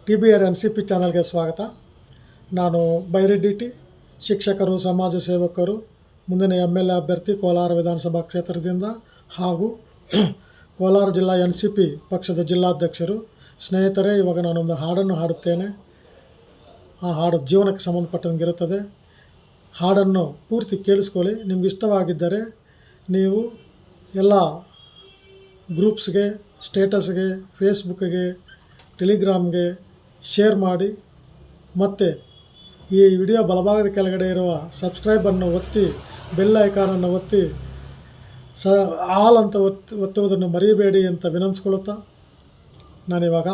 TBR NCP ಚಾನಲ್ಗೆ ಸ್ವಾಗತ. ನಾನು ಬೈರೆಡ್ಡಿ ಟಿ, ಶಿಕ್ಷಕರು, ಸಮಾಜ ಸೇವಕರು, ಮುಂದಿನ MLA ಅಭ್ಯರ್ಥಿ ಕೋಲಾರ ವಿಧಾನಸಭಾ ಕ್ಷೇತ್ರದಿಂದ ಹಾಗೂ ಕೋಲಾರ ಜಿಲ್ಲಾ NCP ಪಕ್ಷದ ಜಿಲ್ಲಾಧ್ಯಕ್ಷರು. ಸ್ನೇಹಿತರೆ, ಇವಾಗ ನಾನೊಂದು ಹಾಡನ್ನು ಹಾಡುತ್ತೇನೆ. ಆ ಹಾಡು ಜೀವನಕ್ಕೆ ಸಂಬಂಧಪಟ್ಟಂಗಿರುತ್ತದೆ. ಹಾಡನ್ನು ಪೂರ್ತಿ ಕೇಳಿಸ್ಕೊಳ್ಳಿ. ನಿಮ್ಗೆ ಇಷ್ಟವಾಗಿದ್ದರೆ ನೀವು ಎಲ್ಲ ಗ್ರೂಪ್ಸ್ಗೆ, ಸ್ಟೇಟಸ್ಗೆ, ಫೇಸ್ಬುಕ್ಗೆ, ಟೆಲಿಗ್ರಾಮ್ಗೆ ಶೇರ್ ಮಾಡಿ. ಮತ್ತು ಈ ವಿಡಿಯೋ ಬಲಭಾಗದ ಕೆಳಗಡೆ ಇರುವ ಸಬ್ಸ್ಕ್ರೈಬನ್ನು ಒತ್ತಿ, ಬೆಲ್ ಐಕಾನನ್ನು ಒತ್ತಿ, ಆಲ್ ಅಂತ ಒತ್ತುವುದನ್ನು ಮರೆಯಬೇಡಿ ಅಂತ ವಿನಂತಿಸ್ಕೊಳ್ಳುತ್ತಾ ನಾನಿವಾಗ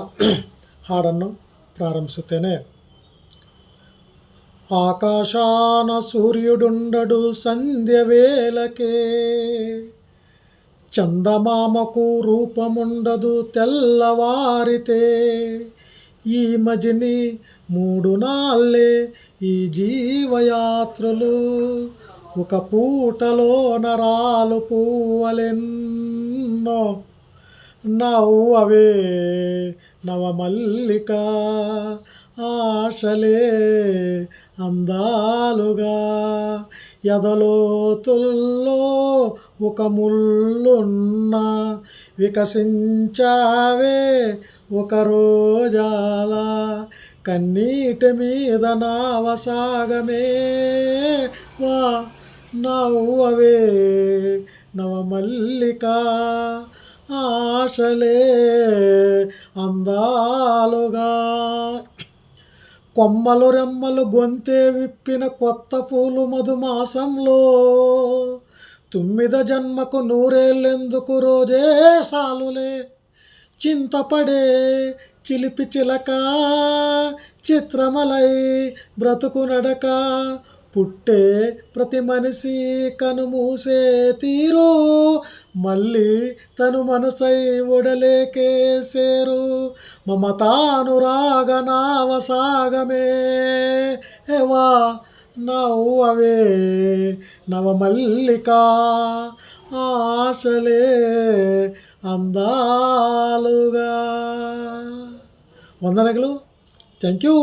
ಹಾಡನ್ನು ಪ್ರಾರಂಭಿಸುತ್ತೇನೆ. ఆకాశాన సూర్యుడుండడు సంధ్య వేళకే, చందమామకు రూపముండదు తెల్లవారితే. ఈ మజిని మూడు నాళ్ళే ఈ జీవయాత్రలు, ఒక పూటలో నరాలు పూవలెన్నో నవ్వవే నవమల్లిక, ఆశలే అందాలుగా. ఎదలోతుల్లో ఒక ముళ్ళున్న వికసించావే ఒక రోజాల, కన్నీటి మీద నావసాగమే వా నవ్వవే నవమల్లిక, ఆశలే అందాలుగా. కొమ్మలు రెమ్మలు గొంతే విప్పిన కొత్త పూలు మధుమాసంలో, తుమ్మిద జన్మకు నూరేళ్ళెందుకు రోజే సాలులే. చింతపడే చిలిపి చిలక చిత్రమలై బ్రతుకు నడక, పుట్టే ప్రతి మనిషి కనుమూసే తీరు, మళ్ళీ తను మనసై ఒడలేకేసేరు. మమతానురాగ నావసాగమే వా నవ్వవే నవమల్లిక, ఆశలే అందాలుగా. వందనಗಳು. Thank you.